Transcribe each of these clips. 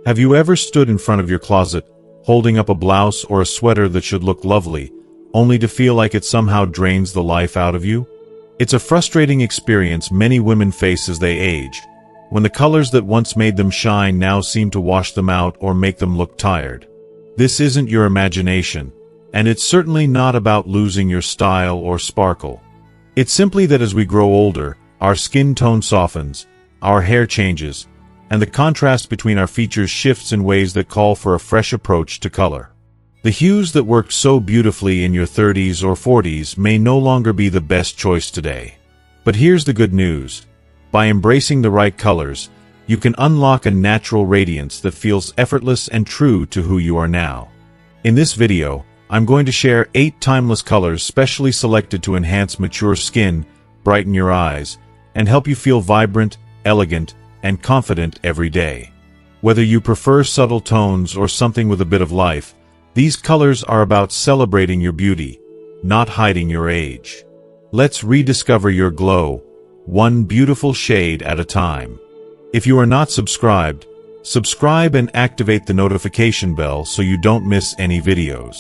Have you ever stood in front of your closet, holding up a blouse or a sweater that should look lovely, only to feel like it somehow drains the life out of you? It's a frustrating experience many women face as they age, when the colors that once made them shine now seem to wash them out or make them look tired. This isn't your imagination, and it's certainly not about losing your style or sparkle. It's simply that as we grow older, our skin tone softens, our hair changes, and the contrast between our features shifts in ways that call for a fresh approach to color. The hues that worked so beautifully in your 30s or 40s may no longer be the best choice today. But here's the good news. By embracing the right colors, you can unlock a natural radiance that feels effortless and true to who you are now. In this video, I'm going to share 8 timeless colors specially selected to enhance mature skin, brighten your eyes, and help you feel vibrant, elegant, and confident every day. Whether you prefer subtle tones or something with a bit of life, these colors are about celebrating your beauty, not hiding your age. Let's rediscover your glow, one beautiful shade at a time. If you are not subscribed, subscribe and activate the notification bell so you don't miss any videos.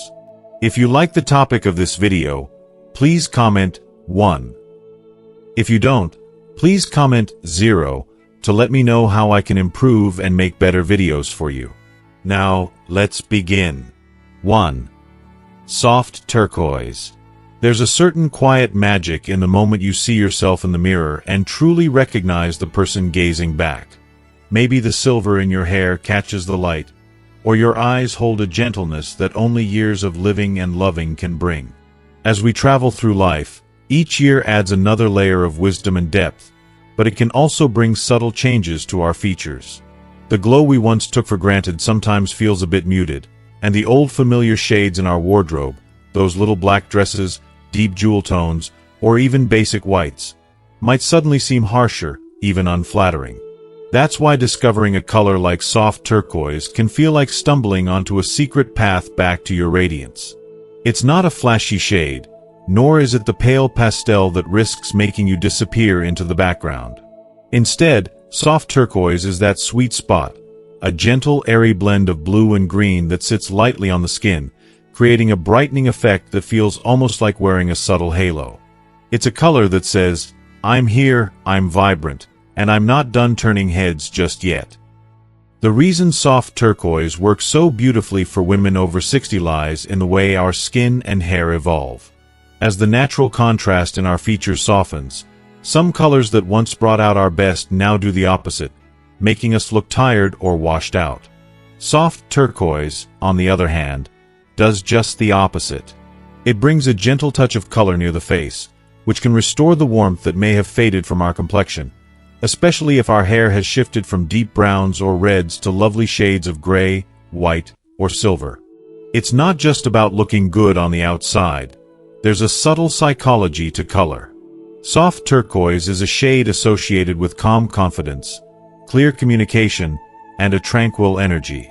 If you like the topic of this video, please comment 1. If you don't, please comment 0 to let me know how I can improve and make better videos for you. Now, let's begin. 1. Soft turquoise. There's a certain quiet magic in the moment you see yourself in the mirror and truly recognize the person gazing back. Maybe the silver in your hair catches the light, or your eyes hold a gentleness that only years of living and loving can bring. As we travel through life, each year adds another layer of wisdom and depth, but it can also bring subtle changes to our features. The glow we once took for granted sometimes feels a bit muted, and the old familiar shades in our wardrobe, those little black dresses, deep jewel tones, or even basic whites, might suddenly seem harsher, even unflattering. That's why discovering a color like soft turquoise can feel like stumbling onto a secret path back to your radiance. It's not a flashy shade, nor is it the pale pastel that risks making you disappear into the background. Instead, soft turquoise is that sweet spot, a gentle, airy blend of blue and green that sits lightly on the skin, creating a brightening effect that feels almost like wearing a subtle halo. It's a color that says, "I'm here, I'm vibrant, and I'm not done turning heads just yet." The reason soft turquoise works so beautifully for women over 60 lies in the way our skin and hair evolve. As the natural contrast in our features softens, some colors that once brought out our best now do the opposite, making us look tired or washed out. Soft turquoise, on the other hand, does just the opposite. It brings a gentle touch of color near the face, which can restore the warmth that may have faded from our complexion, especially if our hair has shifted from deep browns or reds to lovely shades of gray, white, or silver. It's not just about looking good on the outside. There's a subtle psychology to color. Soft turquoise is a shade associated with calm confidence, clear communication, and a tranquil energy.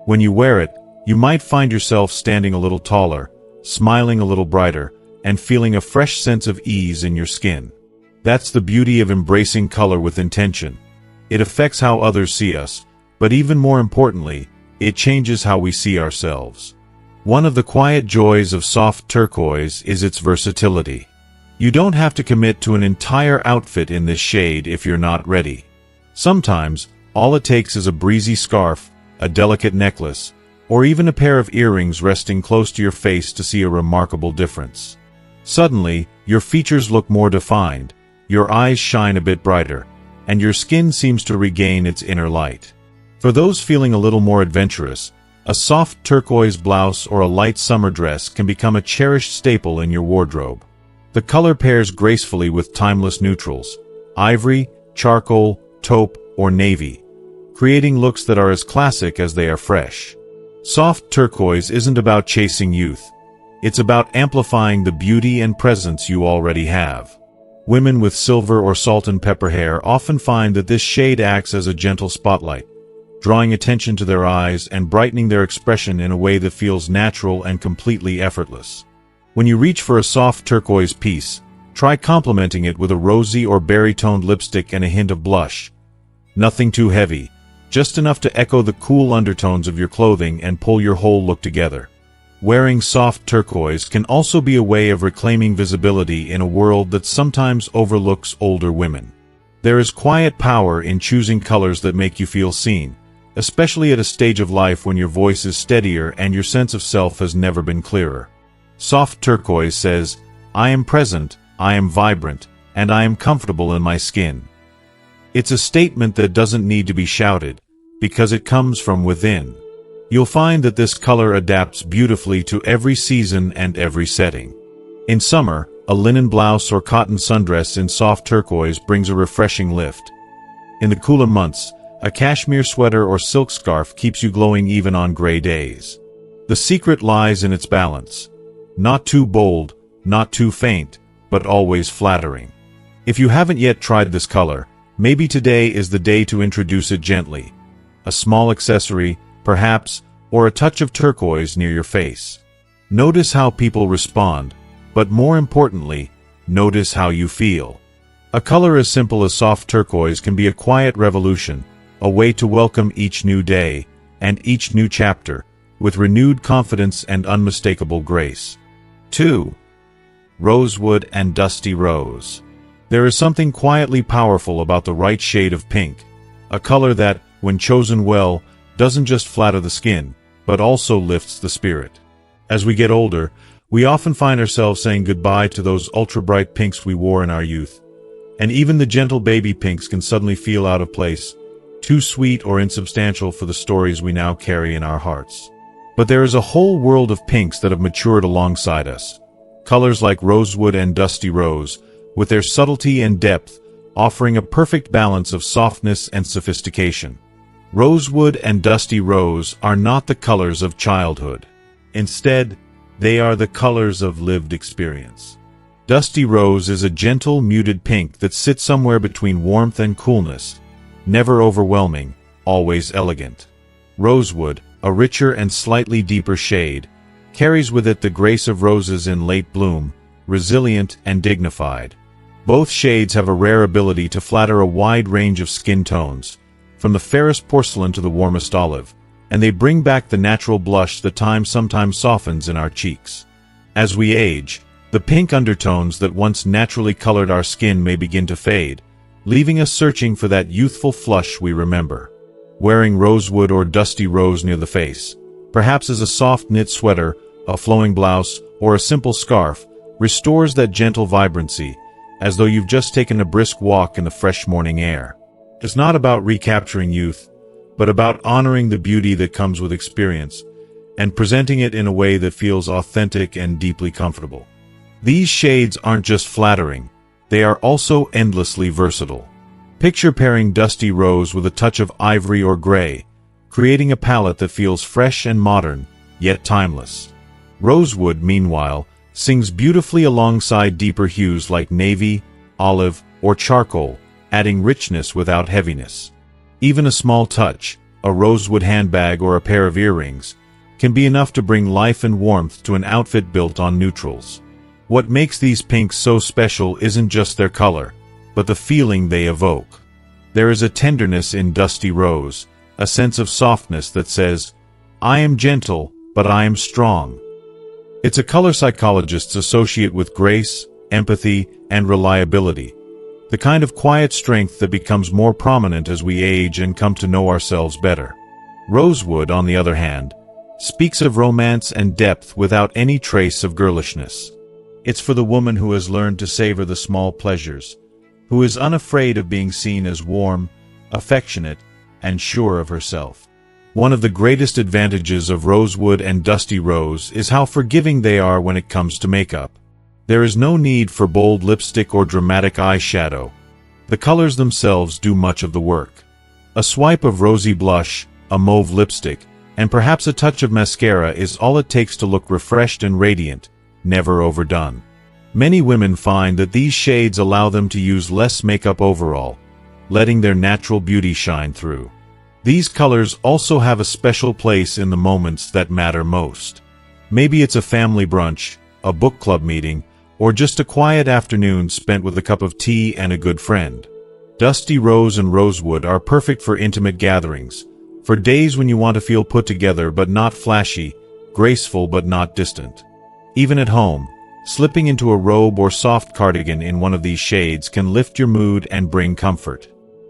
When you wear it, you might find yourself standing a little taller, smiling a little brighter, and feeling a fresh sense of ease in your skin. That's the beauty of embracing color with intention. It affects how others see us, but even more importantly, it changes how we see ourselves. One of the quiet joys of soft turquoise is its versatility. You don't have to commit to an entire outfit in this shade if you're not ready. Sometimes, all it takes is a breezy scarf, a delicate necklace, or even a pair of earrings resting close to your face to see a remarkable difference. Suddenly, your features look more defined, your eyes shine a bit brighter, and your skin seems to regain its inner light. For those feeling a little more adventurous, a soft turquoise blouse or a light summer dress can become a cherished staple in your wardrobe. The color pairs gracefully with timeless neutrals, ivory, charcoal, taupe, or navy, creating looks that are as classic as they are fresh. Soft turquoise isn't about chasing youth. It's about amplifying the beauty and presence you already have. Women with silver or salt and pepper hair often find that this shade acts as a gentle spotlight, drawing attention to their eyes and brightening their expression in a way that feels natural and completely effortless. When you reach for a soft turquoise piece, try complementing it with a rosy or berry-toned lipstick and a hint of blush. Nothing too heavy, just enough to echo the cool undertones of your clothing and pull your whole look together. Wearing soft turquoise can also be a way of reclaiming visibility in a world that sometimes overlooks older women. There is quiet power in choosing colors that make you feel seen, especially at a stage of life when your voice is steadier and your sense of self has never been clearer. Soft turquoise says, "I am present, I am vibrant, and I am comfortable in my skin." It's a statement that doesn't need to be shouted, because it comes from within. You'll find that this color adapts beautifully to every season and every setting. In summer, a linen blouse or cotton sundress in soft turquoise brings a refreshing lift. In the cooler months, a cashmere sweater or silk scarf keeps you glowing even on gray days. The secret lies in its balance. Not too bold, not too faint, but always flattering. If you haven't yet tried this color, maybe today is the day to introduce it gently. A small accessory, perhaps, or a touch of turquoise near your face. Notice how people respond, but more importantly, notice how you feel. A color as simple as soft turquoise can be a quiet revolution, a way to welcome each new day and each new chapter with renewed confidence and unmistakable grace. 2. Rosewood and dusty rose. There is something quietly powerful about the right shade of pink, a color that, when chosen well, doesn't just flatter the skin, but also lifts the spirit. As we get older, we often find ourselves saying goodbye to those ultra-bright pinks we wore in our youth. And even the gentle baby pinks can suddenly feel out of place, too sweet or insubstantial for the stories we now carry in our hearts. But there is a whole world of pinks that have matured alongside us. Colors like rosewood and dusty rose, with their subtlety and depth, offering a perfect balance of softness and sophistication. Rosewood and dusty rose are not the colors of childhood. Instead, they are the colors of lived experience. Dusty rose is a gentle, muted pink that sits somewhere between warmth and coolness, never overwhelming, always elegant. Rosewood, a richer and slightly deeper shade, carries with it the grace of roses in late bloom, resilient and dignified. Both shades have a rare ability to flatter a wide range of skin tones, from the fairest porcelain to the warmest olive, and they bring back the natural blush that time sometimes softens in our cheeks. As we age, the pink undertones that once naturally colored our skin may begin to fade, leaving us searching for that youthful flush we remember. Wearing rosewood or dusty rose near the face, perhaps as a soft knit sweater, a flowing blouse, or a simple scarf, restores that gentle vibrancy, as though you've just taken a brisk walk in the fresh morning air. It's not about recapturing youth, but about honoring the beauty that comes with experience, and presenting it in a way that feels authentic and deeply comfortable. These shades aren't just flattering, they are also endlessly versatile. Picture pairing dusty rose with a touch of ivory or gray, creating a palette that feels fresh and modern, yet timeless. Rosewood, meanwhile, sings beautifully alongside deeper hues like navy, olive, or charcoal, adding richness without heaviness. Even a small touch, a rosewood handbag or a pair of earrings, can be enough to bring life and warmth to an outfit built on neutrals. What makes these pinks so special isn't just their color, but the feeling they evoke. There is a tenderness in dusty rose, a sense of softness that says, "I am gentle, but I am strong." It's a color psychologists associate with grace, empathy, and reliability, the kind of quiet strength that becomes more prominent as we age and come to know ourselves better. Rosewood, on the other hand, speaks of romance and depth without any trace of girlishness. It's for the woman who has learned to savor the small pleasures, who is unafraid of being seen as warm, affectionate, and sure of herself. One of the greatest advantages of rosewood and dusty rose is how forgiving they are when it comes to makeup. There is no need for bold lipstick or dramatic eyeshadow. The colors themselves do much of the work. A swipe of rosy blush, a mauve lipstick, and perhaps a touch of mascara is all it takes to look refreshed and radiant, never overdone. Many women find that these shades allow them to use less makeup overall, letting their natural beauty shine through. These colors also have a special place in the moments that matter most. Maybe it's a family brunch, a book club meeting, or just a quiet afternoon spent with a cup of tea and a good friend. Dusty rose and rosewood are perfect for intimate gatherings, for days when you want to feel put together but not flashy, graceful but not distant. Even at home, slipping into a robe or soft cardigan in one of these shades can lift your mood and bring comfort.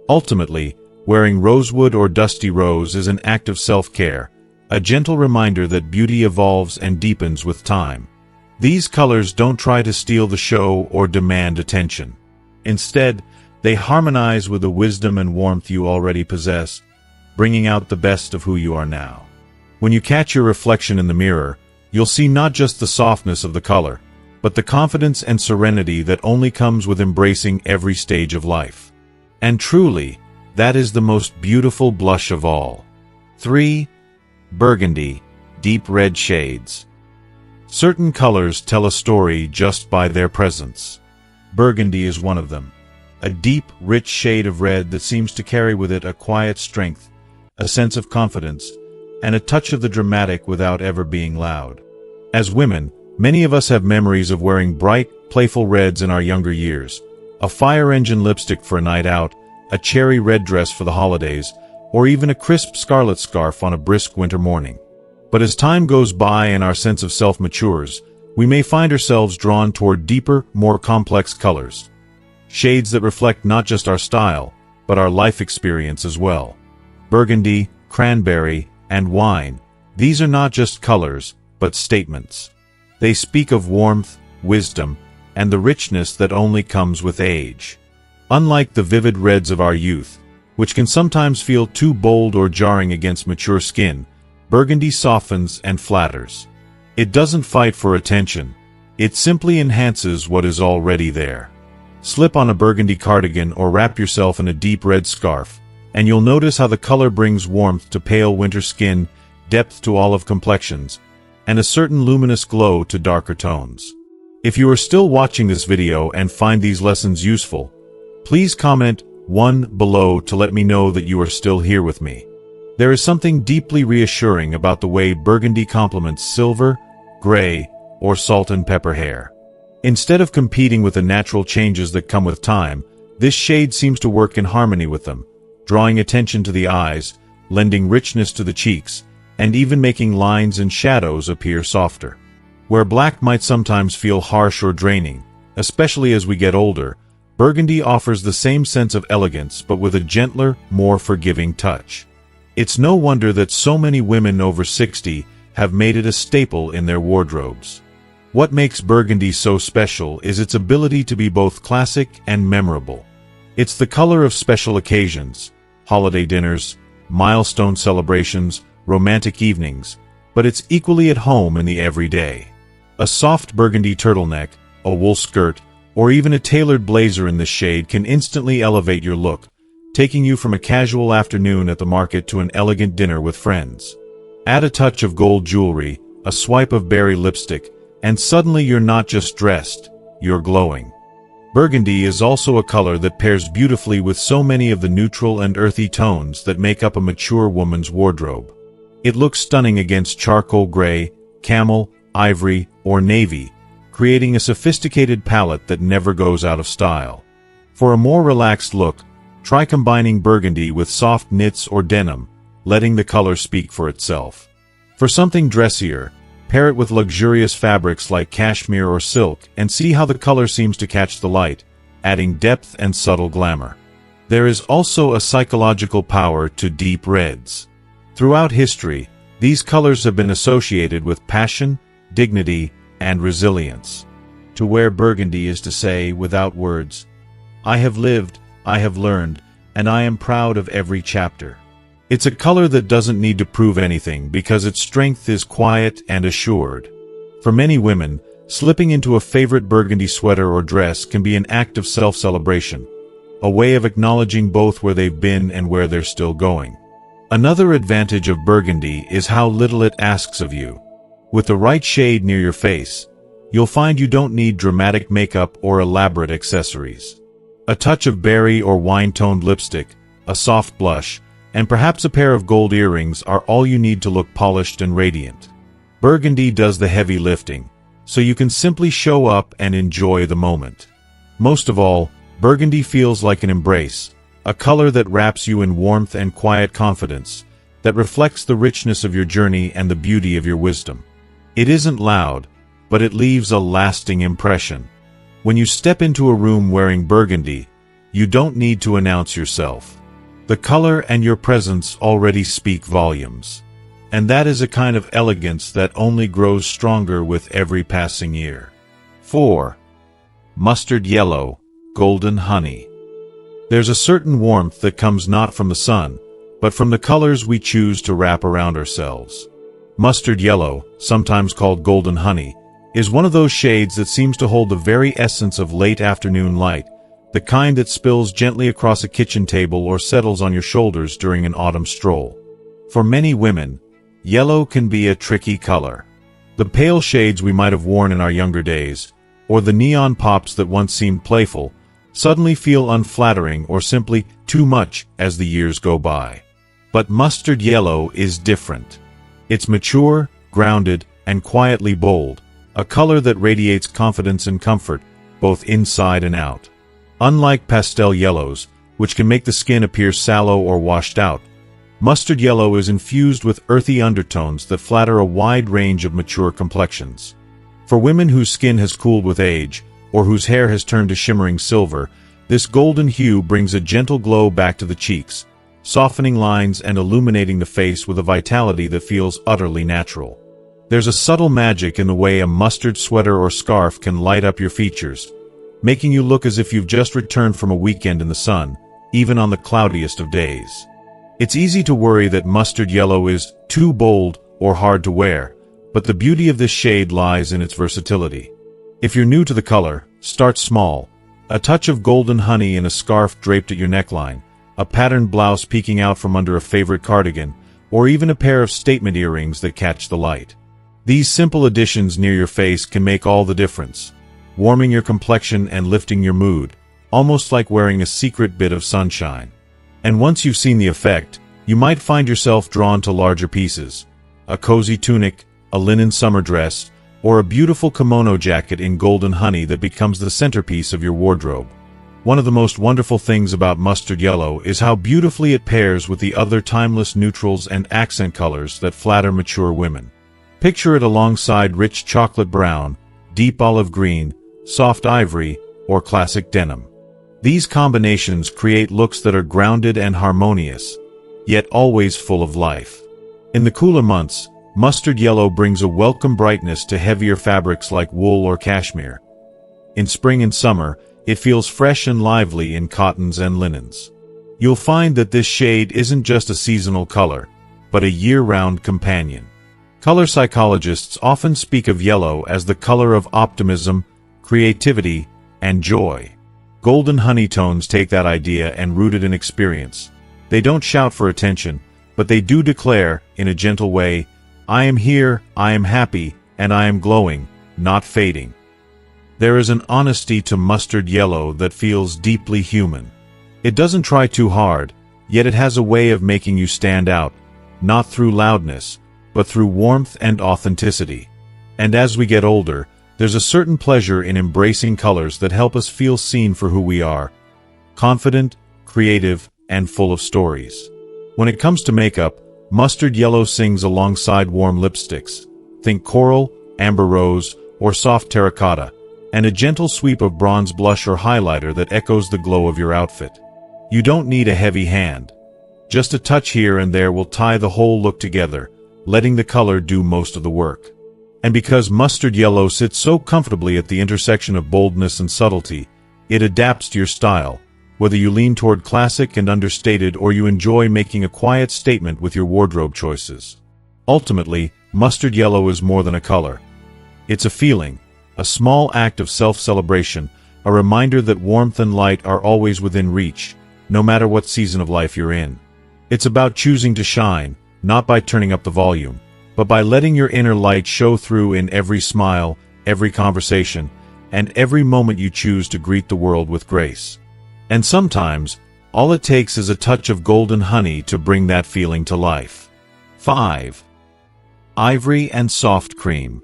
Ultimately, wearing rosewood or dusty rose is an act of self-care, a gentle reminder that beauty evolves and deepens with time. These colors don't try to steal the show or demand attention. Instead, they harmonize with the wisdom and warmth you already possess, bringing out the best of who you are now. When you catch your reflection in the mirror, you'll see not just the softness of the color, but the confidence and serenity that only comes with embracing every stage of life. And truly, that is the most beautiful blush of all. 3. Burgundy, deep red shades. Certain colors tell a story just by their presence. Burgundy is one of them. A deep, rich shade of red that seems to carry with it a quiet strength, a sense of confidence, and a touch of the dramatic without ever being loud. As women, many of us have memories of wearing bright, playful reds in our younger years, a fire engine lipstick for a night out, a cherry red dress for the holidays, or even a crisp scarlet scarf on a brisk winter morning. But as time goes by and our sense of self matures, we may find ourselves drawn toward deeper, more complex colors. Shades that reflect not just our style, but our life experience as well. Burgundy, cranberry, and wine. These are not just colors, but statements. They speak of warmth, wisdom, and the richness that only comes with age. Unlike the vivid reds of our youth, which can sometimes feel too bold or jarring against mature skin, burgundy softens and flatters. It doesn't fight for attention. It simply enhances what is already there. Slip on a burgundy cardigan or wrap yourself in a deep red scarf, and you'll notice how the color brings warmth to pale winter skin, depth to olive complexions, and a certain luminous glow to darker tones. If you are still watching this video and find these lessons useful, please comment 1 below to let me know that you are still here with me. There is something deeply reassuring about the way burgundy complements silver, gray, or salt and pepper hair. Instead of competing with the natural changes that come with time, this shade seems to work in harmony with them, drawing attention to the eyes, lending richness to the cheeks, and even making lines and shadows appear softer. Where black might sometimes feel harsh or draining, especially as we get older, burgundy offers the same sense of elegance but with a gentler, more forgiving touch. It's no wonder that so many women over 60 have made it a staple in their wardrobes. What makes burgundy so special is its ability to be both classic and memorable. It's the color of special occasions, holiday dinners, milestone celebrations, romantic evenings, but it's equally at home in the everyday. A soft burgundy turtleneck, a wool skirt, or even a tailored blazer in this shade can instantly elevate your look, taking you from a casual afternoon at the market to an elegant dinner with friends. Add a touch of gold jewelry, a swipe of berry lipstick, and suddenly you're not just dressed, you're glowing. Burgundy is also a color that pairs beautifully with so many of the neutral and earthy tones that make up a mature woman's wardrobe. It looks stunning against charcoal gray, camel, ivory, or navy, creating a sophisticated palette that never goes out of style. For a more relaxed look, try combining burgundy with soft knits or denim, letting the color speak for itself. For something dressier, pair it with luxurious fabrics like cashmere or silk and see how the color seems to catch the light, adding depth and subtle glamour. There is also a psychological power to deep reds. Throughout history, these colors have been associated with passion, dignity, and resilience. To wear burgundy is to say, without words, "I have lived, I have learned, and I am proud of every chapter." It's a color that doesn't need to prove anything because its strength is quiet and assured. For many women, slipping into a favorite burgundy sweater or dress can be an act of self-celebration, a way of acknowledging both where they've been and where they're still going. Another advantage of burgundy is how little it asks of you. With the right shade near your face, you'll find you don't need dramatic makeup or elaborate accessories. A touch of berry or wine-toned lipstick, a soft blush, and perhaps a pair of gold earrings are all you need to look polished and radiant. Burgundy does the heavy lifting, so you can simply show up and enjoy the moment. Most of all, burgundy feels like an embrace, a color that wraps you in warmth and quiet confidence, that reflects the richness of your journey and the beauty of your wisdom. It isn't loud, but it leaves a lasting impression. When you step into a room wearing burgundy, you don't need to announce yourself. The color and your presence already speak volumes. And that is a kind of elegance that only grows stronger with every passing year. 4. Mustard yellow, golden honey. There's a certain warmth that comes not from the sun, but from the colors we choose to wrap around ourselves. Mustard yellow, sometimes called golden honey, is one of those shades that seems to hold the very essence of late afternoon light, the kind that spills gently across a kitchen table or settles on your shoulders during an autumn stroll. For many women, yellow can be a tricky color. The pale shades we might have worn in our younger days, or the neon pops that once seemed playful, suddenly feel unflattering or simply too much as the years go by. But mustard yellow is different. It's mature, grounded, and quietly bold, a color that radiates confidence and comfort, both inside and out. Unlike pastel yellows, which can make the skin appear sallow or washed out, mustard yellow is infused with earthy undertones that flatter a wide range of mature complexions. For women whose skin has cooled with age, or whose hair has turned to shimmering silver, this golden hue brings a gentle glow back to the cheeks, softening lines and illuminating the face with a vitality that feels utterly natural. There's a subtle magic in the way a mustard sweater or scarf can light up your features, making you look as if you've just returned from a weekend in the sun, even on the cloudiest of days. It's easy to worry that mustard yellow is too bold or hard to wear, but the beauty of this shade lies in its versatility. If you're new to the color, start small. A touch of golden honey in a scarf draped at your neckline, a patterned blouse peeking out from under a favorite cardigan, or even a pair of statement earrings that catch the light. These simple additions near your face can make all the difference, warming your complexion and lifting your mood, almost like wearing a secret bit of sunshine. And once you've seen the effect, you might find yourself drawn to larger pieces, a cozy tunic, a linen summer dress, or a beautiful kimono jacket in golden honey that becomes the centerpiece of your wardrobe. One of the most wonderful things about mustard yellow is how beautifully it pairs with the other timeless neutrals and accent colors that flatter mature women. Picture it alongside rich chocolate brown, deep olive green, soft ivory, or classic denim. These combinations create looks that are grounded and harmonious, yet always full of life. In the cooler months, mustard yellow brings a welcome brightness to heavier fabrics like wool or cashmere. In spring and summer, it feels fresh and lively in cottons and linens. You'll find that this shade isn't just a seasonal color, but a year-round companion. Color psychologists often speak of yellow as the color of optimism, creativity, and joy. Golden honey tones take that idea and root it in experience. They don't shout for attention, but they do declare, in a gentle way, "I am here, I am happy, and I am glowing, not fading." There is an honesty to mustard yellow that feels deeply human. It doesn't try too hard, yet it has a way of making you stand out, not through loudness, but through warmth and authenticity. And as we get older, there's a certain pleasure in embracing colors that help us feel seen for who we are, confident, creative, and full of stories. When it comes to makeup, mustard yellow sings alongside warm lipsticks. Think coral, amber rose, or soft terracotta, and a gentle sweep of bronze blush or highlighter that echoes the glow of your outfit. You don't need a heavy hand. Just a touch here and there will tie the whole look together, letting the color do most of the work. And because mustard yellow sits so comfortably at the intersection of boldness and subtlety, it adapts to your style, whether you lean toward classic and understated or you enjoy making a quiet statement with your wardrobe choices. Ultimately, mustard yellow is more than a color. It's a feeling, a small act of self-celebration, a reminder that warmth and light are always within reach, no matter what season of life you're in. It's about choosing to shine, not by turning up the volume, but by letting your inner light show through in every smile, every conversation, and every moment you choose to greet the world with grace. And sometimes, all it takes is a touch of golden honey to bring that feeling to life. 5. Ivory and soft cream.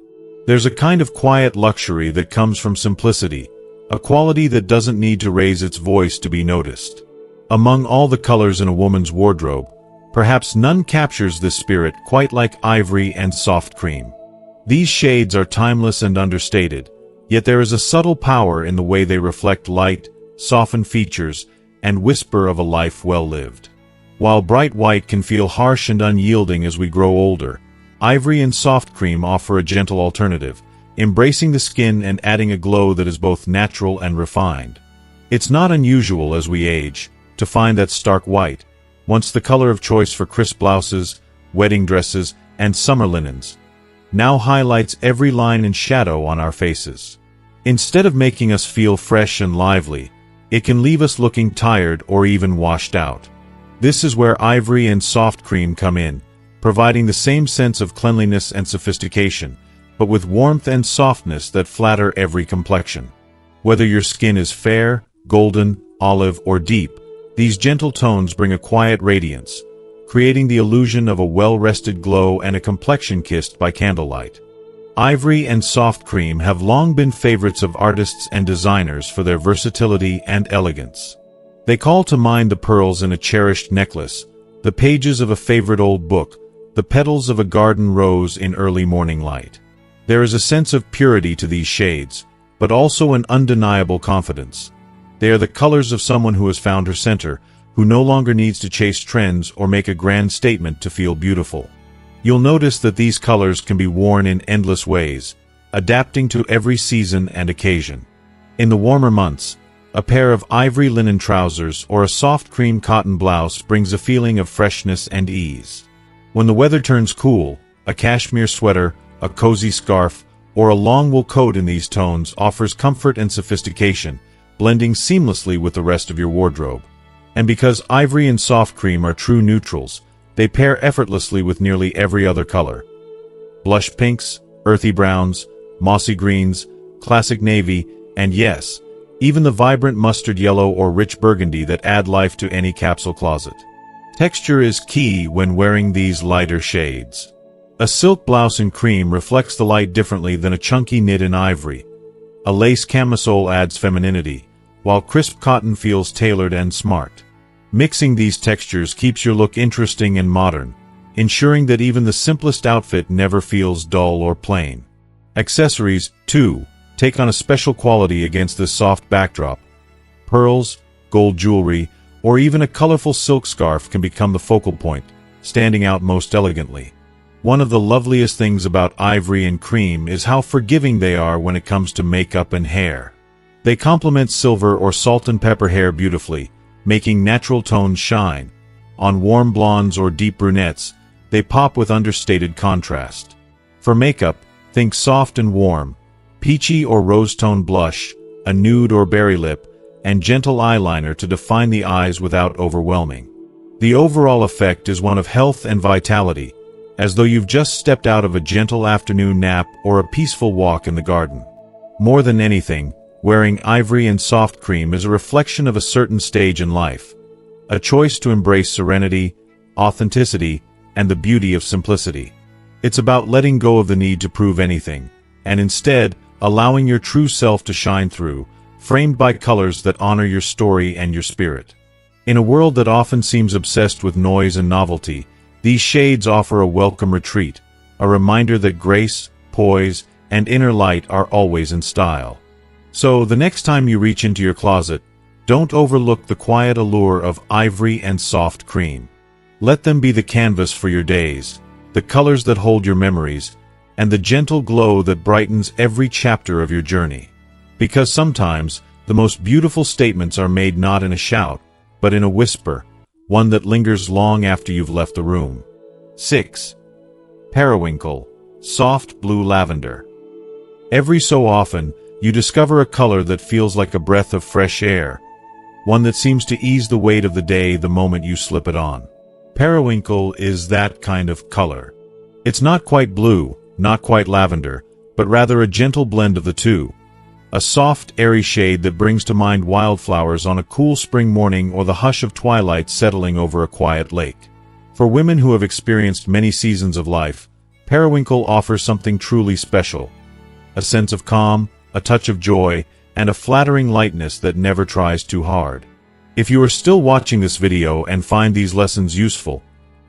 There's a kind of quiet luxury that comes from simplicity, a quality that doesn't need to raise its voice to be noticed. Among all the colors in a woman's wardrobe, perhaps none captures this spirit quite like ivory and soft cream. These shades are timeless and understated, yet there is a subtle power in the way they reflect light, soften features, and whisper of a life well lived. While bright white can feel harsh and unyielding as we grow older, ivory and soft cream offer a gentle alternative, embracing the skin and adding a glow that is both natural and refined. It's not unusual as we age to find that stark white, once the color of choice for crisp blouses, wedding dresses, and summer linens, now highlights every line and shadow on our faces. Instead of making us feel fresh and lively, it can leave us looking tired or even washed out. This is where ivory and soft cream come in, providing the same sense of cleanliness and sophistication, but with warmth and softness that flatter every complexion. Whether your skin is fair, golden, olive, or deep, these gentle tones bring a quiet radiance, creating the illusion of a well-rested glow and a complexion kissed by candlelight. Ivory and soft cream have long been favorites of artists and designers for their versatility and elegance. They call to mind the pearls in a cherished necklace, the pages of a favorite old book, the petals of a garden rose in early morning light. There is a sense of purity to these shades, but also an undeniable confidence. They are the colors of someone who has found her center, who no longer needs to chase trends or make a grand statement to feel beautiful. You'll notice that these colors can be worn in endless ways, adapting to every season and occasion. In the warmer months, a pair of ivory linen trousers or a soft cream cotton blouse brings a feeling of freshness and ease. When the weather turns cool, a cashmere sweater, a cozy scarf, or a long wool coat in these tones offers comfort and sophistication, blending seamlessly with the rest of your wardrobe. And because ivory and soft cream are true neutrals, they pair effortlessly with nearly every other color. Blush pinks, earthy browns, mossy greens, classic navy, and yes, even the vibrant mustard yellow or rich burgundy that add life to any capsule closet. Texture is key when wearing these lighter shades. A silk blouse in cream reflects the light differently than a chunky knit in ivory. A lace camisole adds femininity, while crisp cotton feels tailored and smart. Mixing these textures keeps your look interesting and modern, ensuring that even the simplest outfit never feels dull or plain. Accessories, too, take on a special quality against this soft backdrop. Pearls, gold jewelry, or even a colorful silk scarf can become the focal point, standing out most elegantly. One of the loveliest things about ivory and cream is how forgiving they are when it comes to makeup and hair. They complement silver or salt and pepper hair beautifully, making natural tones shine. On warm blondes or deep brunettes, they pop with understated contrast. For makeup, think soft and warm, peachy or rose-tone blush, a nude or berry lip, and gentle eyeliner to define the eyes without overwhelming. The overall effect is one of health and vitality, as though you've just stepped out of a gentle afternoon nap or a peaceful walk in the garden. More than anything, wearing ivory and soft cream is a reflection of a certain stage in life, a choice to embrace serenity, authenticity, and the beauty of simplicity. It's about letting go of the need to prove anything, and instead, allowing your true self to shine through, framed by colors that honor your story and your spirit. In a world that often seems obsessed with noise and novelty, these shades offer a welcome retreat, a reminder that grace, poise, and inner light are always in style. So, the next time you reach into your closet, don't overlook the quiet allure of ivory and soft cream. Let them be the canvas for your days, the colors that hold your memories, and the gentle glow that brightens every chapter of your journey. Because sometimes, the most beautiful statements are made not in a shout, but in a whisper, one that lingers long after you've left the room. 6. Periwinkle, soft blue lavender. Every so often, you discover a color that feels like a breath of fresh air, one that seems to ease the weight of the day the moment you slip it on. Periwinkle is that kind of color. It's not quite blue, not quite lavender, but rather a gentle blend of the two. A soft, airy shade that brings to mind wildflowers on a cool spring morning or the hush of twilight settling over a quiet lake. For women who have experienced many seasons of life, periwinkle offers something truly special. A sense of calm, a touch of joy, and a flattering lightness that never tries too hard. If you are still watching this video and find these lessons useful,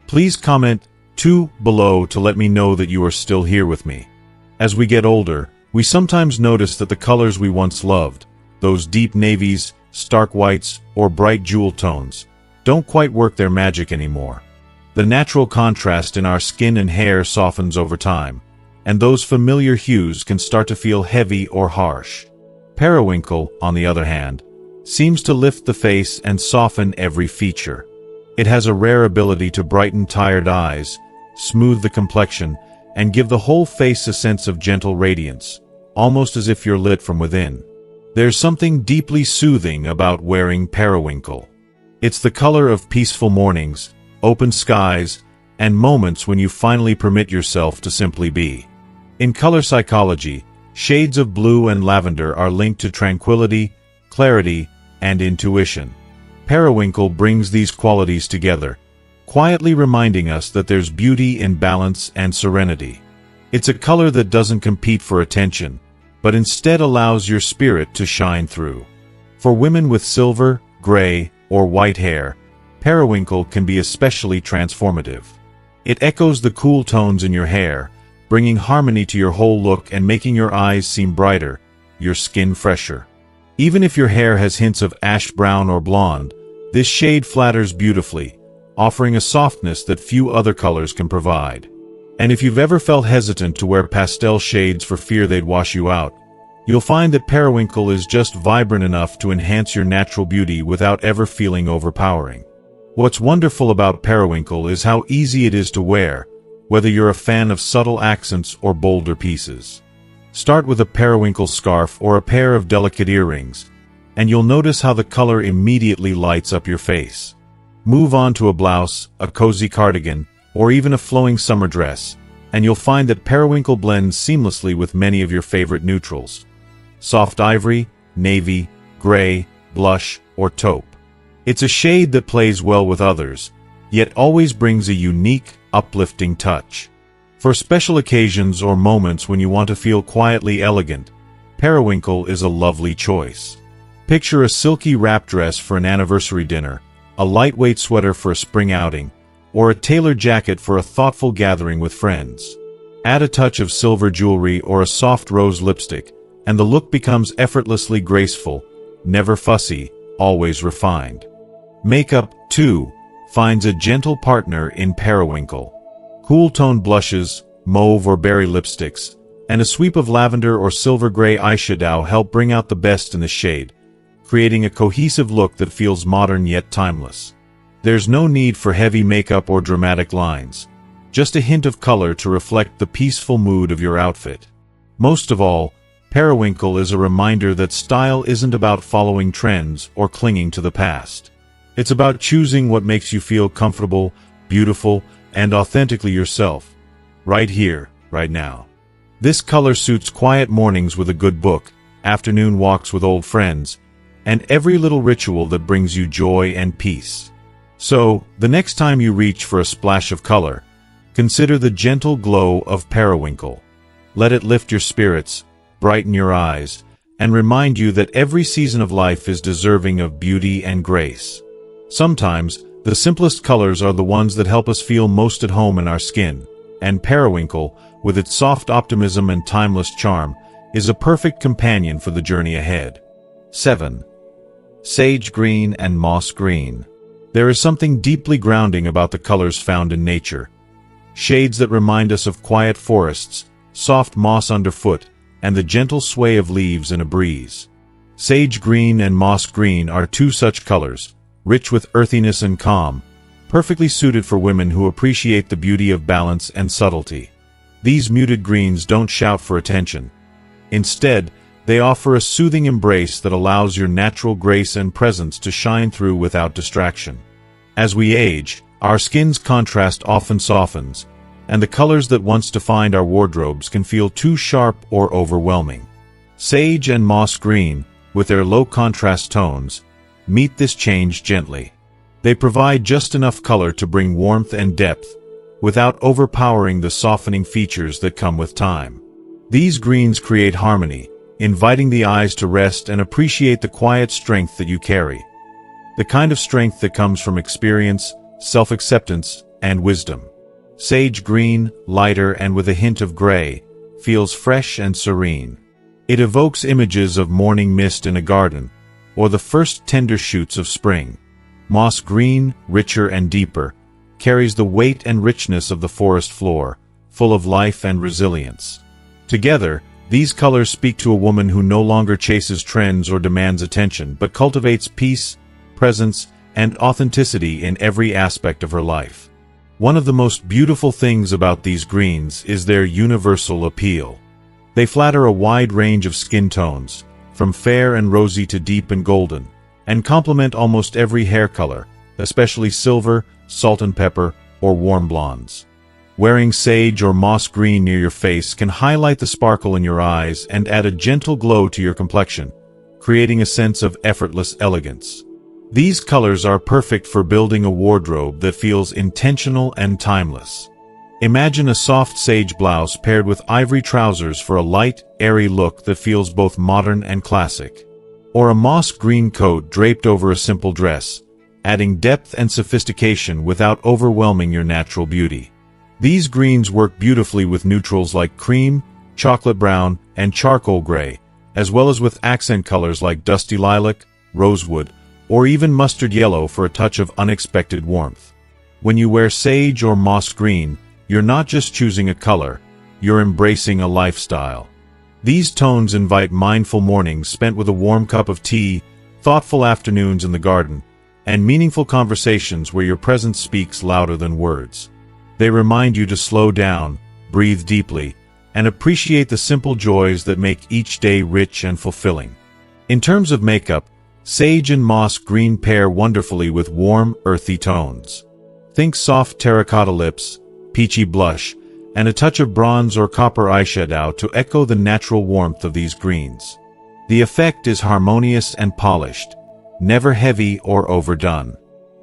please comment 2 below to let me know that you are still here with me. As we get older, we sometimes notice that the colors we once loved, those deep navies, stark whites, or bright jewel tones, don't quite work their magic anymore. The natural contrast in our skin and hair softens over time, and those familiar hues can start to feel heavy or harsh. Periwinkle, on the other hand, seems to lift the face and soften every feature. It has a rare ability to brighten tired eyes, smooth the complexion, and give the whole face a sense of gentle radiance, almost as if you're lit from within. There's something deeply soothing about wearing periwinkle. It's the color of peaceful mornings, open skies, and moments when you finally permit yourself to simply be. In color psychology, shades of blue and lavender are linked to tranquility, clarity, and intuition. Periwinkle brings these qualities together, quietly reminding us that there's beauty in balance and serenity. It's a color that doesn't compete for attention, but instead allows your spirit to shine through. For women with silver, gray, or white hair, periwinkle can be especially transformative. It echoes the cool tones in your hair, bringing harmony to your whole look and making your eyes seem brighter, your skin fresher. Even if your hair has hints of ash brown or blonde, this shade flatters beautifully, offering a softness that few other colors can provide. And if you've ever felt hesitant to wear pastel shades for fear they'd wash you out, you'll find that periwinkle is just vibrant enough to enhance your natural beauty without ever feeling overpowering. What's wonderful about periwinkle is how easy it is to wear, whether you're a fan of subtle accents or bolder pieces. Start with a periwinkle scarf or a pair of delicate earrings, and you'll notice how the color immediately lights up your face. Move on to a blouse, a cozy cardigan, or even a flowing summer dress, and you'll find that periwinkle blends seamlessly with many of your favorite neutrals. Soft ivory, navy, gray, blush, or taupe. It's a shade that plays well with others, yet always brings a unique, uplifting touch. For special occasions or moments when you want to feel quietly elegant, periwinkle is a lovely choice. Picture a silky wrap dress for an anniversary dinner, a lightweight sweater for a spring outing, or a tailored jacket for a thoughtful gathering with friends. Add a touch of silver jewelry or a soft rose lipstick, and the look becomes effortlessly graceful, never fussy, always refined. Makeup, too, finds a gentle partner in periwinkle. Cool-toned blushes, mauve or berry lipsticks, and a sweep of lavender or silver gray eyeshadow help bring out the best in the shade, creating a cohesive look that feels modern yet timeless. There's no need for heavy makeup or dramatic lines, just a hint of color to reflect the peaceful mood of your outfit. Most of all, periwinkle is a reminder that style isn't about following trends or clinging to the past. It's about choosing what makes you feel comfortable, beautiful, and authentically yourself, right here, right now. This color suits quiet mornings with a good book, afternoon walks with old friends, and every little ritual that brings you joy and peace. So, the next time you reach for a splash of color, consider the gentle glow of periwinkle. Let it lift your spirits, brighten your eyes, and remind you that every season of life is deserving of beauty and grace. Sometimes, the simplest colors are the ones that help us feel most at home in our skin, and periwinkle, with its soft optimism and timeless charm, is a perfect companion for the journey ahead. 7. Sage green and moss green. There is something deeply grounding about the colors found in nature. Shades that remind us of quiet forests, soft moss underfoot, and the gentle sway of leaves in a breeze. Sage green and moss green are two such colors, rich with earthiness and calm, perfectly suited for women who appreciate the beauty of balance and subtlety. These muted greens don't shout for attention. Instead, they offer a soothing embrace that allows your natural grace and presence to shine through without distraction. As we age, our skin's contrast often softens, and the colors that once defined our wardrobes can feel too sharp or overwhelming. Sage and moss green, with their low contrast tones, meet this change gently. They provide just enough color to bring warmth and depth, without overpowering the softening features that come with time. These greens create harmony, inviting the eyes to rest and appreciate the quiet strength that you carry. the kind of strength that comes from experience, self-acceptance, and wisdom. Sage green, lighter and with a hint of gray, feels fresh and serene. It evokes images of morning mist in a garden, or the first tender shoots of spring. Moss green, richer and deeper, carries the weight and richness of the forest floor, full of life and resilience. Together, these colors speak to a woman who no longer chases trends or demands attention, but cultivates peace, presence, and authenticity in every aspect of her life. One of the most beautiful things about these greens is their universal appeal. They flatter a wide range of skin tones, from fair and rosy to deep and golden, and complement almost every hair color, especially silver, salt and pepper, or warm blondes. Wearing sage or moss green near your face can highlight the sparkle in your eyes and add a gentle glow to your complexion, creating a sense of effortless elegance. These colors are perfect for building a wardrobe that feels intentional and timeless. Imagine a soft sage blouse paired with ivory trousers for a light, airy look that feels both modern and classic. Or a moss green coat draped over a simple dress, adding depth and sophistication without overwhelming your natural beauty. These greens work beautifully with neutrals like cream, chocolate brown, and charcoal gray, as well as with accent colors like dusty lilac, rosewood, or even mustard yellow for a touch of unexpected warmth. When you wear sage or moss green, you're not just choosing a color, you're embracing a lifestyle. These tones invite mindful mornings spent with a warm cup of tea, thoughtful afternoons in the garden, and meaningful conversations where your presence speaks louder than words. They remind you to slow down, breathe deeply, and appreciate the simple joys that make each day rich and fulfilling. In terms of makeup, sage and moss green pair wonderfully with warm, earthy tones. Think soft terracotta lips, peachy blush, and a touch of bronze or copper eyeshadow to echo the natural warmth of these greens. The effect is harmonious and polished, never heavy or overdone.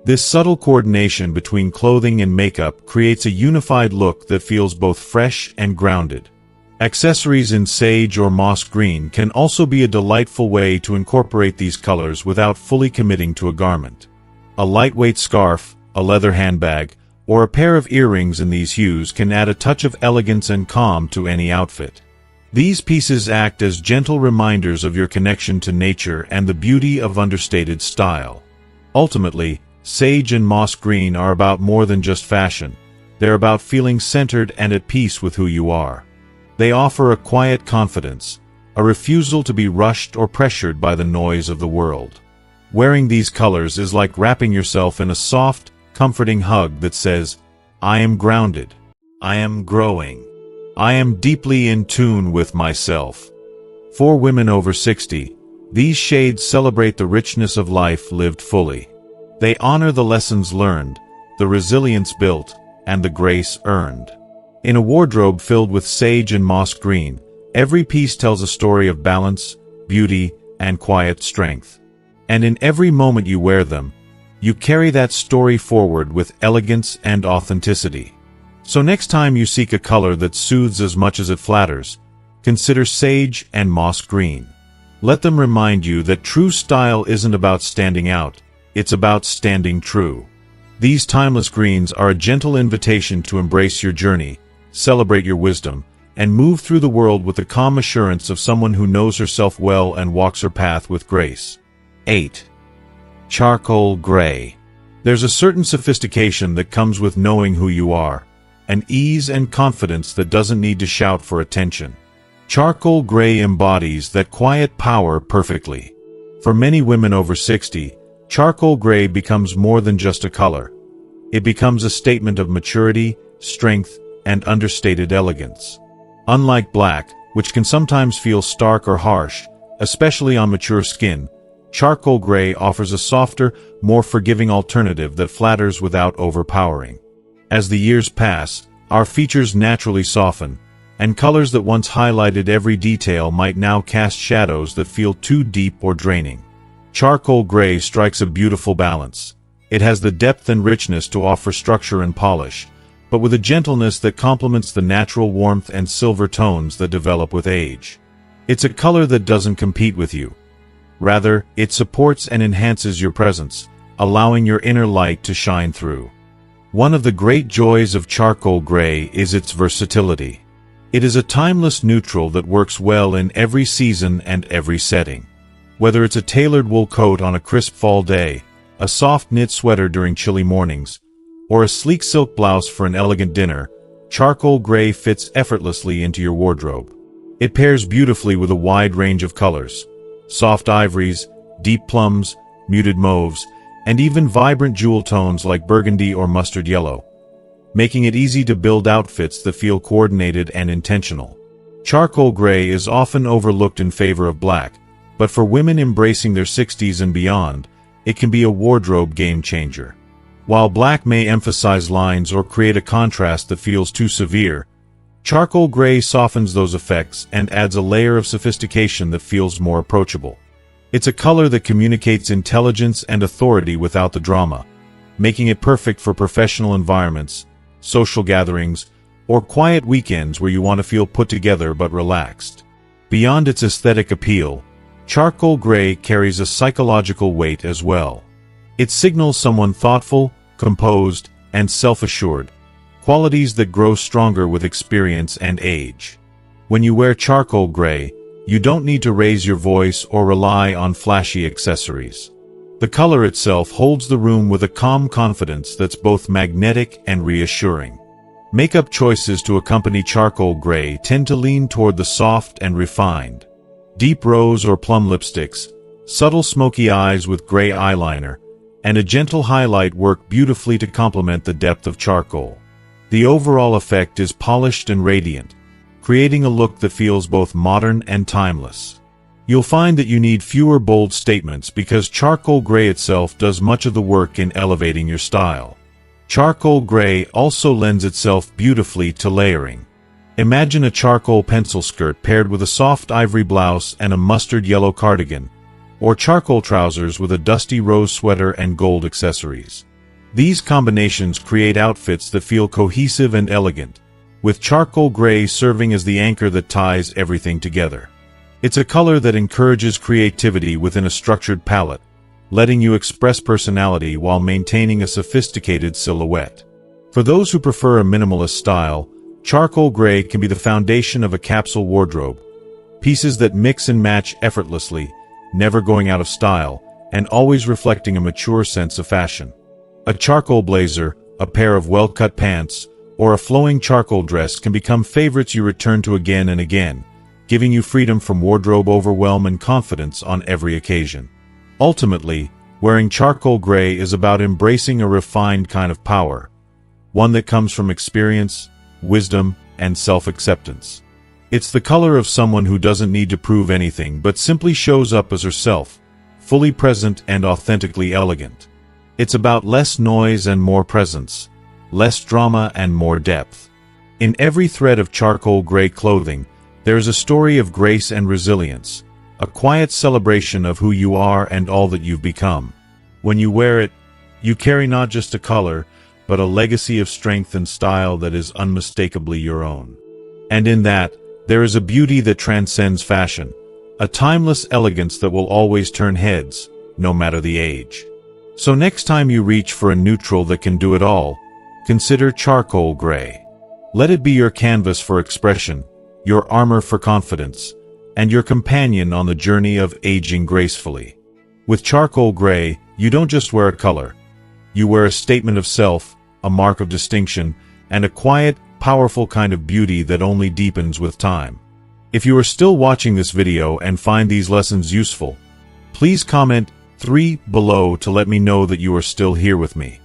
This subtle coordination between clothing and makeup creates a unified look that feels both fresh and grounded. Accessories in sage or moss green can also be a delightful way to incorporate these colors without fully committing to a garment. A lightweight scarf, a leather handbag, or a pair of earrings in these hues can add a touch of elegance and calm to any outfit. These pieces act as gentle reminders of your connection to nature and the beauty of understated style. Ultimately, sage and moss green are about more than just fashion. They're about feeling centered and at peace with who you are. They offer a quiet confidence, a refusal to be rushed or pressured by the noise of the world. Wearing these colors is like wrapping yourself in a soft, comforting hug that says, "I am grounded. I am growing. I am deeply in tune with myself." For women over 60, these shades celebrate the richness of life lived fully. They honor the lessons learned, the resilience built, and the grace earned. In a wardrobe filled with sage and moss green, every piece tells a story of balance, beauty, and quiet strength. And in every moment you wear them, you carry that story forward with elegance and authenticity. So next time you seek a color that soothes as much as it flatters, consider sage and moss green. Let them remind you that true style isn't about standing out, it's about standing true. These timeless greens are a gentle invitation to embrace your journey, celebrate your wisdom, and move through the world with the calm assurance of someone who knows herself well and walks her path with grace. 8. Charcoal gray. There's a certain sophistication that comes with knowing who you are, an ease and confidence that doesn't need to shout for attention. Charcoal gray embodies that quiet power perfectly. For many women over 60, charcoal gray becomes more than just a color. It becomes a statement of maturity, strength, and understated elegance. Unlike black, which can sometimes feel stark or harsh, especially on mature skin, charcoal gray offers a softer, more forgiving alternative that flatters without overpowering. As the years pass, our features naturally soften, and colors that once highlighted every detail might now cast shadows that feel too deep or draining. Charcoal gray strikes a beautiful balance. It has the depth and richness to offer structure and polish, but with a gentleness that complements the natural warmth and silver tones that develop with age. It's a color that doesn't compete with you. Rather, it supports and enhances your presence, allowing your inner light to shine through. One of the great joys of charcoal gray is its versatility. It is a timeless neutral that works well in every season and every setting. Whether it's a tailored wool coat on a crisp fall day, a soft knit sweater during chilly mornings, or a sleek silk blouse for an elegant dinner, charcoal gray fits effortlessly into your wardrobe. It pairs beautifully with a wide range of colors: soft ivories, deep plums, muted mauves, and even vibrant jewel tones like burgundy or mustard yellow, making it easy to build outfits that feel coordinated and intentional. Charcoal gray is often overlooked in favor of black, but for women embracing their 60s and beyond, it can be a wardrobe game-changer. While black may emphasize lines or create a contrast that feels too severe, charcoal gray softens those effects and adds a layer of sophistication that feels more approachable. It's a color that communicates intelligence and authority without the drama, making it perfect for professional environments, social gatherings, or quiet weekends where you want to feel put together but relaxed. Beyond its aesthetic appeal, charcoal gray carries a psychological weight as well. It signals someone thoughtful, composed, and self-assured, qualities that grow stronger with experience and age. When you wear charcoal gray, you don't need to raise your voice or rely on flashy accessories. The color itself holds the room with a calm confidence that's both magnetic and reassuring. Makeup choices to accompany charcoal gray tend to lean toward the soft and refined. Deep rose or plum lipsticks, subtle smoky eyes with gray eyeliner, and a gentle highlight work beautifully to complement the depth of charcoal. The overall effect is polished and radiant, creating a look that feels both modern and timeless. You'll find that you need fewer bold statements because charcoal gray itself does much of the work in elevating your style. Charcoal gray also lends itself beautifully to layering. Imagine a charcoal pencil skirt paired with a soft ivory blouse and a mustard yellow cardigan, or charcoal trousers with a dusty rose sweater and gold accessories. These combinations create outfits that feel cohesive and elegant, with charcoal gray serving as the anchor that ties everything together. It's a color that encourages creativity within a structured palette, letting you express personality while maintaining a sophisticated silhouette. For those who prefer a minimalist style, charcoal gray can be the foundation of a capsule wardrobe, pieces that mix and match effortlessly, never going out of style, and always reflecting a mature sense of fashion. A charcoal blazer, a pair of well-cut pants, or a flowing charcoal dress can become favorites you return to again and again, giving you freedom from wardrobe overwhelm and confidence on every occasion. Ultimately, wearing charcoal gray is about embracing a refined kind of power, one that comes from experience, wisdom, and self-acceptance. It's the color of someone who doesn't need to prove anything but simply shows up as herself, fully present and authentically elegant. It's about less noise and more presence, less drama and more depth. In every thread of charcoal gray clothing, there is a story of grace and resilience, a quiet celebration of who you are and all that you've become. When you wear it, you carry not just a color, but a legacy of strength and style that is unmistakably your own. And in that, there is a beauty that transcends fashion, a timeless elegance that will always turn heads, no matter the age. So next time you reach for a neutral that can do it all, consider charcoal gray. Let it be your canvas for expression, your armor for confidence, and your companion on the journey of aging gracefully. With charcoal gray, you don't just wear a color. You wear a statement of self, a mark of distinction, and a quiet, powerful kind of beauty that only deepens with time. If you are still watching this video and find these lessons useful, please comment 3 below to let me know that you are still here with me.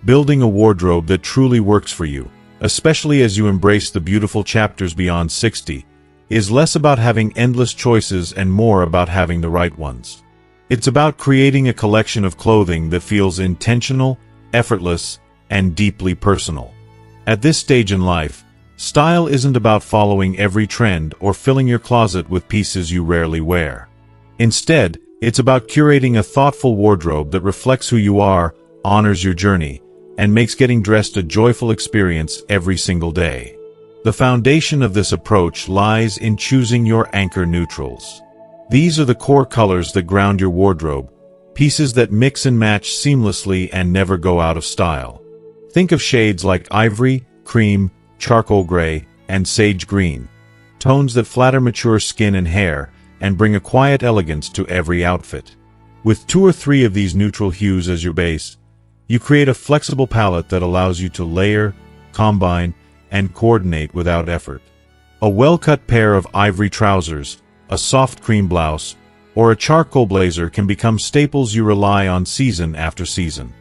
Building a wardrobe that truly works for you, especially as you embrace the beautiful chapters beyond 60, is less about having endless choices and more about having the right ones. It's about creating a collection of clothing that feels intentional, effortless, and deeply personal. At this stage in life, style isn't about following every trend or filling your closet with pieces you rarely wear. Instead, it's about curating a thoughtful wardrobe that reflects who you are, honors your journey, and makes getting dressed a joyful experience every single day. The foundation of this approach lies in choosing your anchor neutrals. These are the core colors that ground your wardrobe, pieces that mix and match seamlessly and never go out of style. Think of shades like ivory, cream, charcoal gray, and sage green, tones that flatter mature skin and hair and bring a quiet elegance to every outfit. With 2 or 3 of these neutral hues as your base, you create a flexible palette that allows you to layer, combine, and coordinate without effort. A well-cut pair of ivory trousers, a soft cream blouse, or a charcoal blazer can become staples you rely on season after season.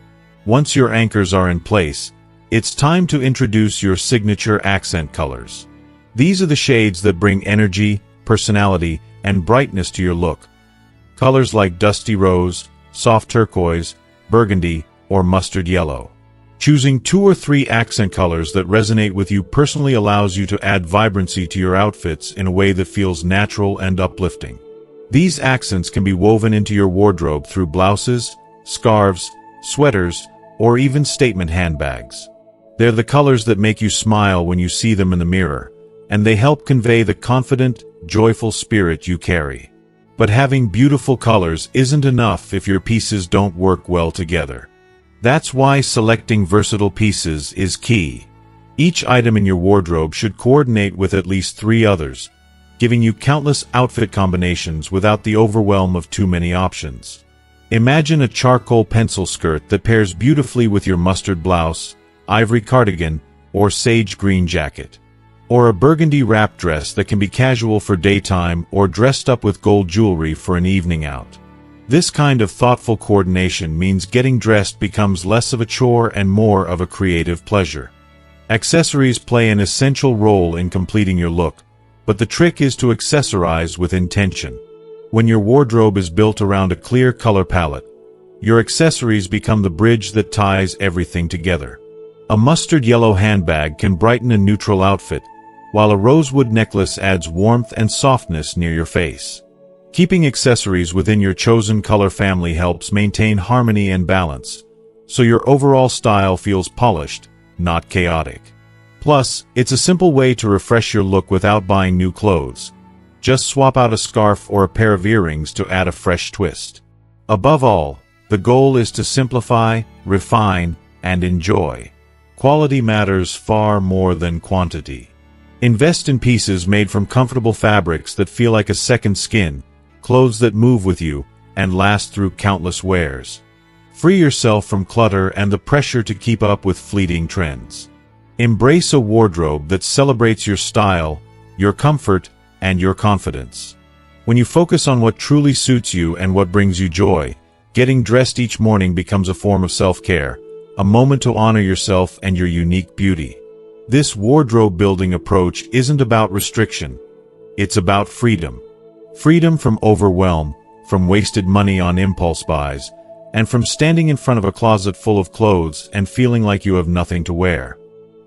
Once your anchors are in place, it's time to introduce your signature accent colors. These are the shades that bring energy, personality, and brightness to your look. Colors like dusty rose, soft turquoise, burgundy, or mustard yellow. Choosing 2 or 3 accent colors that resonate with you personally allows you to add vibrancy to your outfits in a way that feels natural and uplifting. These accents can be woven into your wardrobe through blouses, scarves, sweaters, or even statement handbags. They're the colors that make you smile when you see them in the mirror, and they help convey the confident, joyful spirit you carry. But having beautiful colors isn't enough if your pieces don't work well together. That's why selecting versatile pieces is key. Each item in your wardrobe should coordinate with at least 3 others, giving you countless outfit combinations without the overwhelm of too many options. Imagine a charcoal pencil skirt that pairs beautifully with your mustard blouse, ivory cardigan, or sage green jacket. Or a burgundy wrap dress that can be casual for daytime or dressed up with gold jewelry for an evening out. This kind of thoughtful coordination means getting dressed becomes less of a chore and more of a creative pleasure. Accessories play an essential role in completing your look, but the trick is to accessorize with intention. When your wardrobe is built around a clear color palette, your accessories become the bridge that ties everything together. A mustard yellow handbag can brighten a neutral outfit, while a rosewood necklace adds warmth and softness near your face. Keeping accessories within your chosen color family helps maintain harmony and balance, so your overall style feels polished, not chaotic. Plus, it's a simple way to refresh your look without buying new clothes. Just swap out a scarf or a pair of earrings to add a fresh twist. Above all, the goal is to simplify, refine, and enjoy. Quality matters far more than quantity. Invest in pieces made from comfortable fabrics that feel like a second skin, clothes that move with you, and last through countless wears. Free yourself from clutter and the pressure to keep up with fleeting trends. Embrace a wardrobe that celebrates your style, your comfort, and your confidence. When you focus on what truly suits you and what brings you joy, getting dressed each morning becomes a form of self-care, a moment to honor yourself and your unique beauty. This wardrobe-building approach isn't about restriction. It's about freedom. Freedom from overwhelm, from wasted money on impulse buys, and from standing in front of a closet full of clothes and feeling like you have nothing to wear.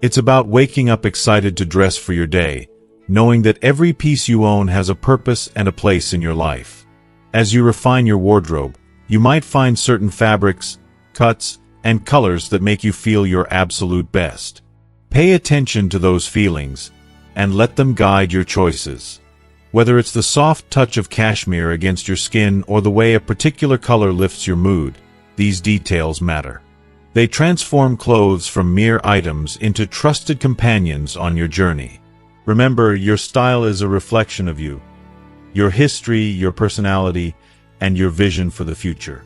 It's about waking up excited to dress for your day, knowing that every piece you own has a purpose and a place in your life. As you refine your wardrobe, you might find certain fabrics, cuts, and colors that make you feel your absolute best. Pay attention to those feelings, and let them guide your choices. Whether it's the soft touch of cashmere against your skin or the way a particular color lifts your mood, these details matter. They transform clothes from mere items into trusted companions on your journey. Remember, your style is a reflection of you, your history, your personality, and your vision for the future.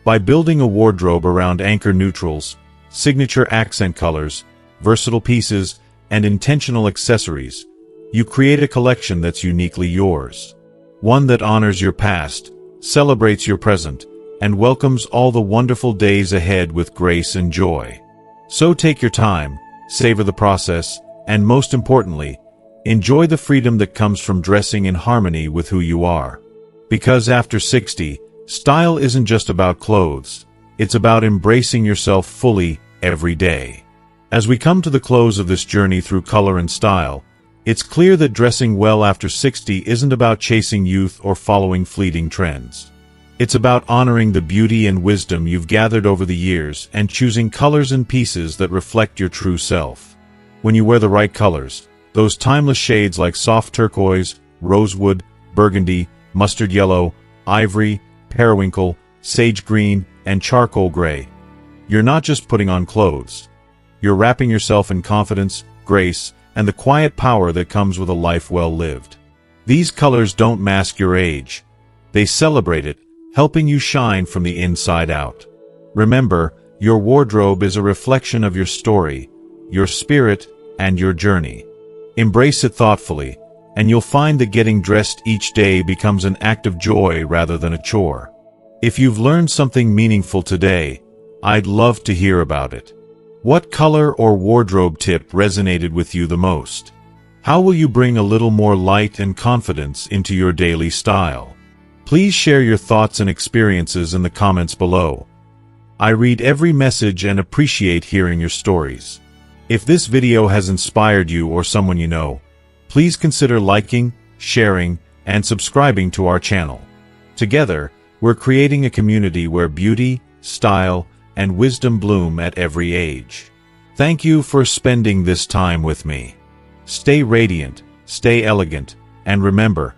By building a wardrobe around anchor neutrals, signature accent colors, versatile pieces, and intentional accessories, you create a collection that's uniquely yours. One that honors your past, celebrates your present, and welcomes all the wonderful days ahead with grace and joy. So take your time, savor the process, and most importantly, enjoy the freedom that comes from dressing in harmony with who you are. Because after 60, style isn't just about clothes, it's about embracing yourself fully every day. As we come to the close of this journey through color and style, it's clear that dressing well after 60 isn't about chasing youth or following fleeting trends. It's about honoring the beauty and wisdom you've gathered over the years and choosing colors and pieces that reflect your true self. When you wear the right colors, those timeless shades like soft turquoise, rosewood, burgundy, mustard yellow, ivory, periwinkle, sage green, and charcoal gray. You're not just putting on clothes. You're wrapping yourself in confidence, grace, and the quiet power that comes with a life well lived. These colors don't mask your age. They celebrate it, helping you shine from the inside out. Remember, your wardrobe is a reflection of your story, your spirit, and your journey. Embrace it thoughtfully, and you'll find that getting dressed each day becomes an act of joy rather than a chore. If you've learned something meaningful today, I'd love to hear about it. What color or wardrobe tip resonated with you the most? How will you bring a little more light and confidence into your daily style? Please share your thoughts and experiences in the comments below. I read every message and appreciate hearing your stories. If this video has inspired you or someone you know, please consider liking, sharing, and subscribing to our channel. Together, we're creating a community where beauty, style, and wisdom bloom at every age. Thank you for spending this time with me. Stay radiant, stay elegant, and remember,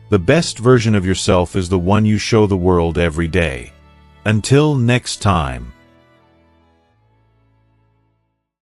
the best version of yourself is the one you show the world every day. Until next time.